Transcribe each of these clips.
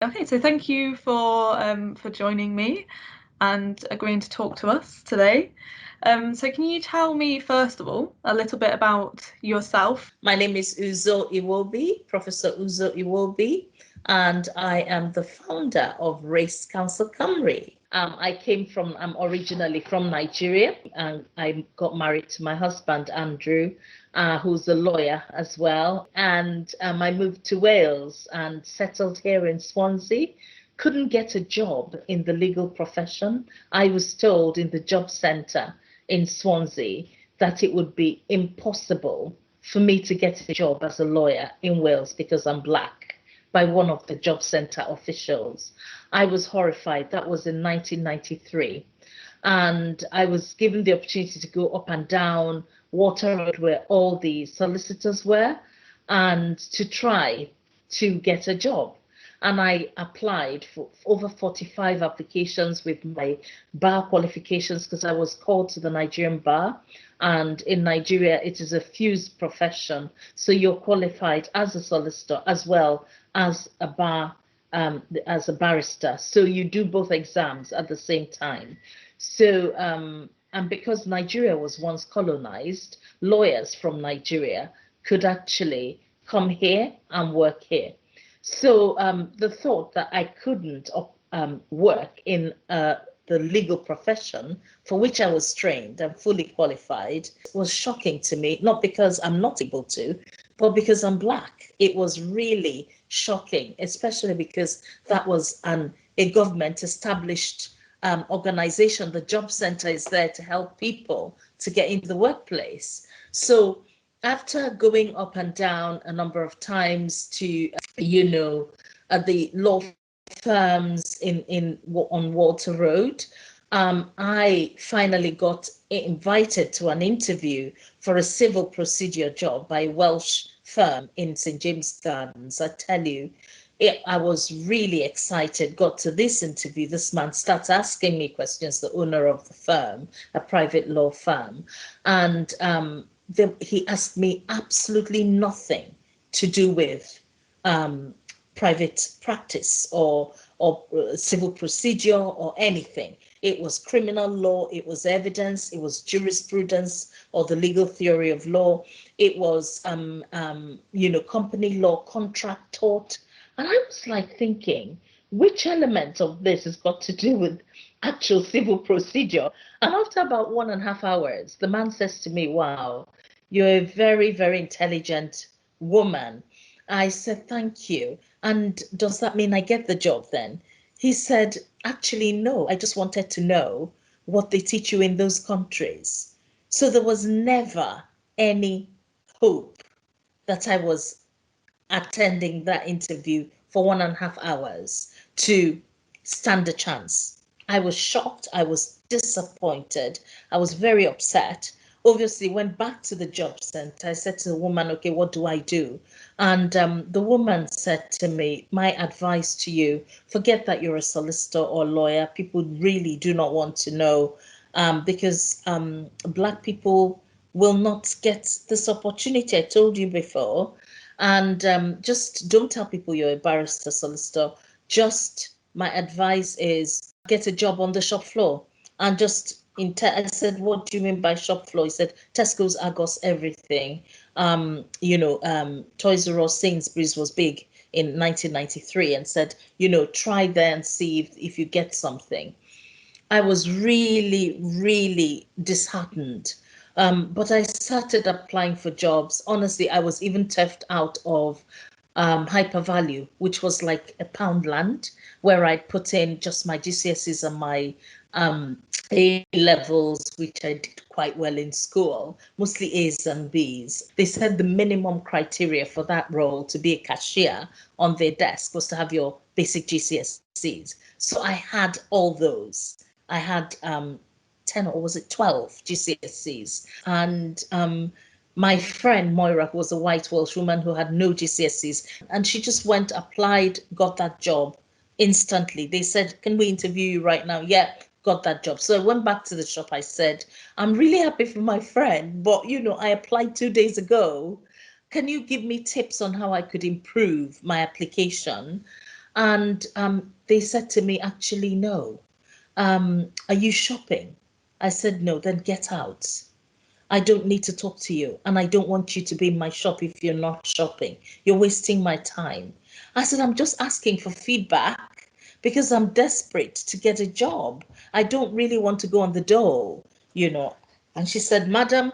Okay, so thank you for joining me and agreeing to talk to us today. So can you tell me, first of all, a little bit about yourself? My name is Uzo Iwobi, Professor Uzo Iwobi, and I am the founder of Race Council Cymru. I'm originally from Nigeria, and I got married to my husband, Andrew, who's a lawyer as well. And I moved to Wales and settled here in Swansea. Couldn't get a job in the legal profession. I was told in the job centre in Swansea that it would be impossible for me to get a job as a lawyer in Wales because I'm Black by one of the job centre officials. I was horrified. That was in 1993. And I was given the opportunity to go up and down Water Road where all the solicitors were and to try to get a job. And I applied for over 45 applications with my bar qualifications because I was called to the Nigerian bar. And in Nigeria, it is a fused profession. So you're qualified as a solicitor as well as a barrister. So you do both exams at the same time. So, and because Nigeria was once colonized, lawyers from Nigeria could actually come here and work here. So the thought that I couldn't work in the legal profession for which I was trained and fully qualified was shocking to me, not because I'm not able to, but because I'm Black. It was really shocking, especially because that was a government established organization. The job center is there to help people to get into the workplace. So after going up and down a number of times to, the law firms on Walter Road, I finally got invited to an interview for a civil procedure job by a Welsh firm in St. James Gardens. I tell you, I was really excited, got to this interview. This man starts asking me questions, the owner of the firm, a private law firm. And he asked me absolutely nothing to do with private practice or civil procedure or anything. It was criminal law, it was evidence, it was jurisprudence or the legal theory of law. It was, company law, contract tort. And I was like thinking, which element of this has got to do with actual civil procedure? And after about 1.5 hours, the man says to me, wow, you're a very, very intelligent woman. I said, thank you. And does that mean I get the job then? He said, actually, no. I just wanted to know what they teach you in those countries. So there was never any hope that I was attending that interview for 1.5 hours to stand a chance. I was shocked. I was disappointed. I was very upset. Obviously, went back to the job center. I said to the woman, okay, what do I do? And the woman said to me, my advice to you, forget that you're a solicitor or lawyer. People really do not want to know because Black people will not get this opportunity. I told you before. And just don't tell people you're a barrister, solicitor. Just my advice is get a job on the shop floor and just I said, what do you mean by shop floor? He said, Tesco's, Argos, everything. Toys R Us, Sainsbury's was big in 1993 and said, try there and see if you get something. I was really, really disheartened. But I started applying for jobs. Honestly, I was even turfed out of Hypervalue, which was like a pound land, where I put in just my GCSEs and my A levels, which I did quite well in school, mostly A's and B's. They said the minimum criteria for that role to be a cashier on their desk was to have your basic GCSEs. So I had all those. I had 10 or was it 12 GCSEs. And my friend Moira, who was a white Welsh woman who had no GCSEs, and she just went, applied, got that job instantly. They said, can we interview you right now? Yeah, got that job. So I went back to the shop. I said, I'm really happy for my friend, but I applied 2 days ago. Can you give me tips on how I could improve my application? And they said to me, actually, no. Are you shopping? I said, no, then get out. I don't need to talk to you, and I don't want you to be in my shop if you're not shopping. You're wasting my time. I said, I'm just asking for feedback because I'm desperate to get a job. I don't really want to go on the dole, you know. And she said, Madam,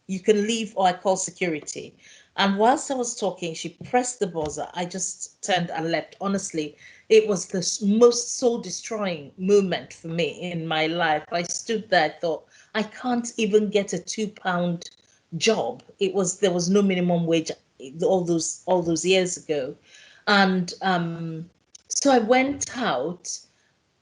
you can leave or I call security. And whilst I was talking, she pressed the buzzer. I just turned and left. Honestly, it was the most soul destroying moment for me in my life. I stood there, I thought, I can't even get a £2 job. There was no minimum wage all those years ago. And so I went out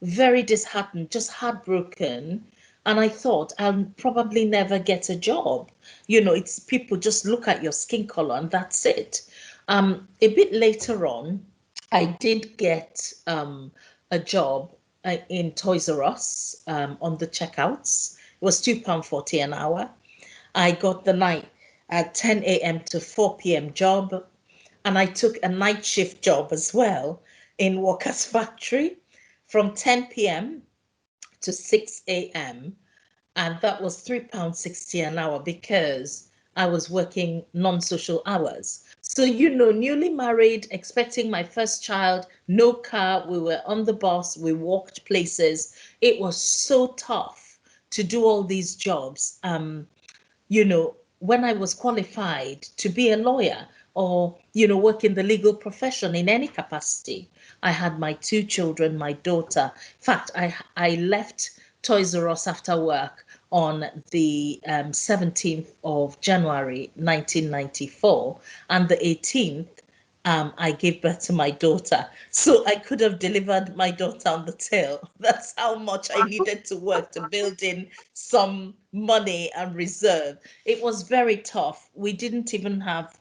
very disheartened, just heartbroken. And I thought I'll probably never get a job. You know, it's people just look at your skin color and that's it. A bit later on, I did get a job in Toys R Us on the checkouts. It was £2.40 an hour. I got the night at 10 a.m. to 4 p.m. job, and I took a night shift job as well in Walker's factory from 10 p.m. to 6 a.m. And that was £3.60 an hour because I was working non-social hours. So, you know, newly married, expecting my first child, no car, we were on the bus, we walked places. It was so tough to do all these jobs. You know, when I was qualified to be a lawyer or, you know, work in the legal profession in any capacity. I had my two children, my daughter. In fact, I left Toys R Us after work on the 17th of January 1994, and the 18th I gave birth to my daughter. So I could have delivered my daughter on the tail. That's how much I needed to work to build in some money and reserve. It was very tough. We didn't even have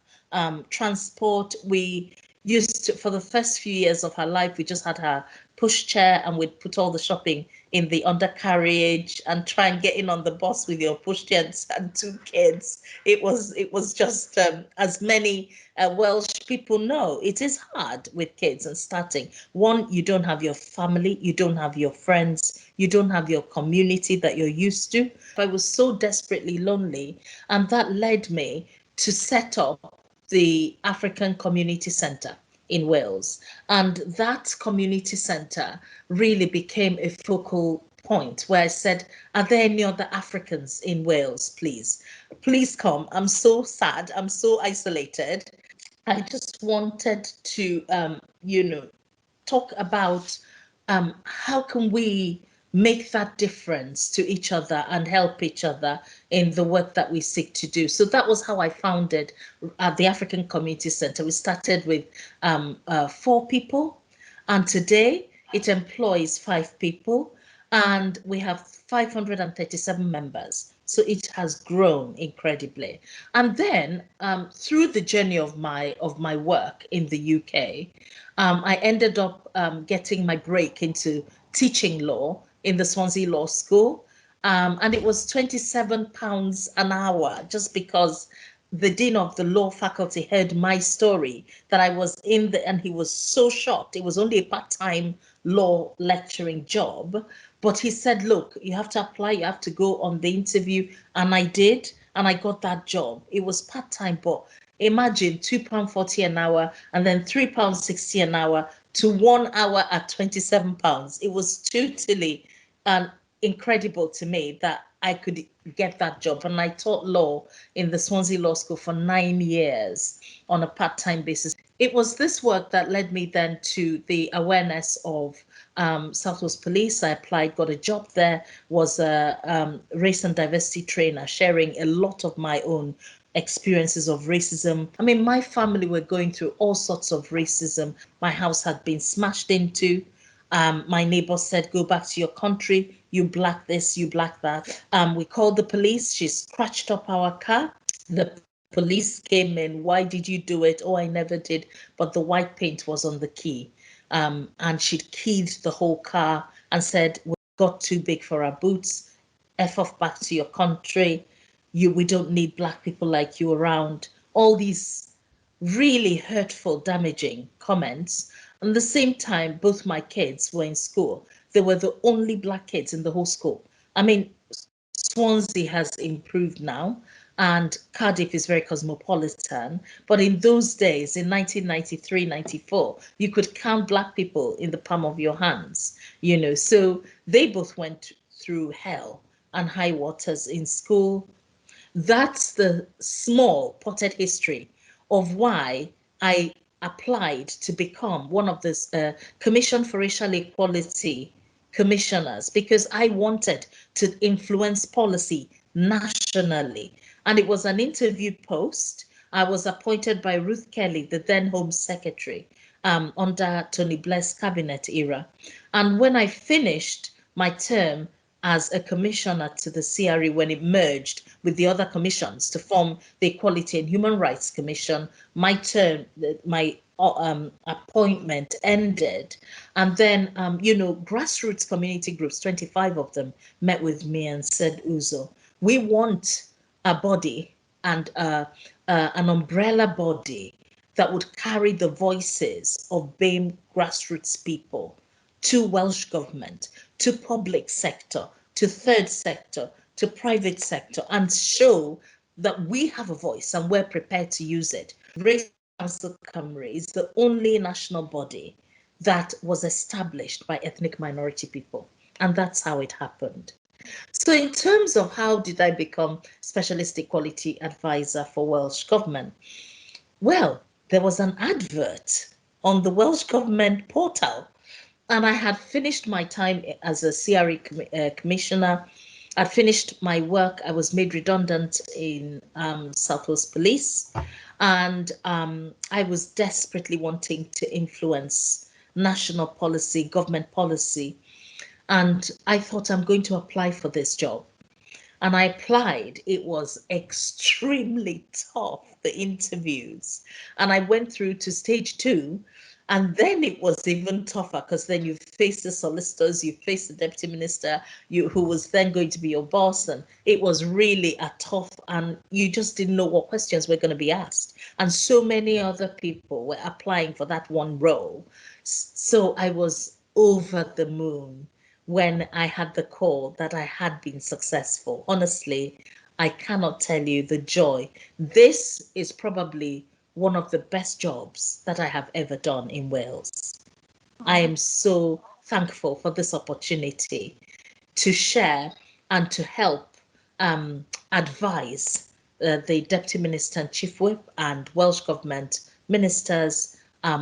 transport. We used to, for the first few years of her life, we just had her pushchair and we'd put all the shopping in the undercarriage and try and get in on the bus with your pushchair and two kids. It was just as many Welsh people know, it is hard with kids and starting. One, you don't have your family, you don't have your friends, you don't have your community that you're used to. I was so desperately lonely, and that led me to set up the African Community Centre in Wales. And that community centre really became a focal point where I said, are there any other Africans in Wales, please? Please come. I'm so sad. I'm so isolated. I just wanted to, you know, talk about how can we make that difference to each other and help each other in the work that we seek to do. So that was how I founded the African Community Center. We started with 4 people, and today it employs 5 people, and we have 537 members. So it has grown incredibly. And then through the journey of my work in the UK, I ended up getting my break into teaching law in the Swansea Law School. And it was £27 an hour just because the dean of the law faculty heard my story that I was in the, and he was so shocked. It was only a part-time law lecturing job, but he said, look, you have to apply, you have to go on the interview. And I did, and I got that job. It was part-time, but imagine £2.40 an hour and then £3.60 an hour to 1 hour at £27. It was totally incredible to me that I could get that job. And I taught law in the Swansea Law School for 9 years on a part-time basis. It was this work that led me then to the awareness of Southwest Police. I applied, got a job there, was a race and diversity trainer, sharing a lot of my own experiences of racism. I mean, my family were going through all sorts of racism. My house had been smashed into. My neighbor said, go back to your country, you black this, you black that. We called the police, she scratched up our car. The police came in, why did you do it? Oh, I never did, but the white paint was on the key. And she'd keyed the whole car and said, we got too big for our boots, F off back to your country. We don't need black people like you around. All these really hurtful, damaging comments. At the same time, both my kids were in school. They were the only black kids in the whole school. I mean, Swansea has improved now, and Cardiff is very cosmopolitan. But in those days, in 1993, 94, you could count black people in the palm of your hands, you know. So they both went through hell and high waters in school. That's the small potted history of why I applied to become one of the Commission for Racial Equality commissioners, because I wanted to influence policy nationally. And it was an interview post. I was appointed by Ruth Kelly, the then Home Secretary, under Tony Blair's cabinet era. And when I finished my term as a commissioner to the CRE, when it merged with the other commissions to form the Equality and Human Rights Commission, my term, my appointment ended. And then, grassroots community groups, 25 of them, met with me and said, Uzo, we want a body and an umbrella body that would carry the voices of BAME grassroots people to Welsh government, to public sector, to third sector, to private sector, and show that we have a voice and we're prepared to use it. Race Council Cymru is the only national body that was established by ethnic minority people, and that's how it happened. So in terms of how did I become Specialist Equality Advisor for Welsh Government, well, there was an advert on the Welsh Government portal, and I had finished my time as a CRE commissioner. I'd finished my work. I was made redundant in South Wales Police, and I was desperately wanting to influence national policy, government policy. And I thought, I'm going to apply for this job. And I applied. It was extremely tough, the interviews. And I went through to stage 2. And then it was even tougher, because then you face the solicitors, you face the deputy minister, who was then going to be your boss. And it was really a tough, and you just didn't know what questions were going to be asked. And so many other people were applying for that one role. So I was over the moon when I had the call that I had been successful. Honestly, I cannot tell you the joy. This is probably one of the best jobs that I have ever done in Wales. I am so thankful for this opportunity to share and to help advise the Deputy Minister and Chief Whip and Welsh Government ministers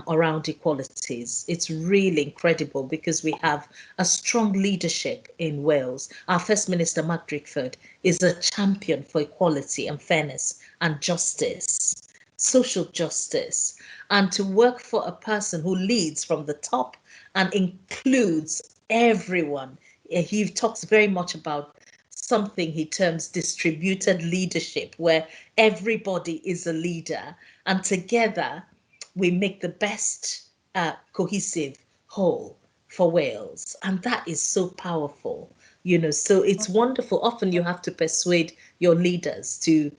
around equalities. It's really incredible because we have a strong leadership in Wales. Our First Minister, Mark Drakeford, is a champion for equality and fairness and justice, social justice, and to work for a person who leads from the top and includes everyone. He talks very much about something he terms distributed leadership, where everybody is a leader, and together we make the best cohesive whole for Wales. And that is so powerful, so it's wonderful. Often you have to persuade your leaders to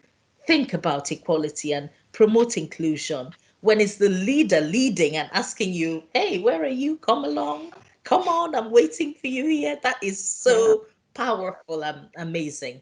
think about equality and promote inclusion, when it's the leader leading and asking you, hey, where are you? Come along. Come on, I'm waiting for you here. That is so powerful and amazing.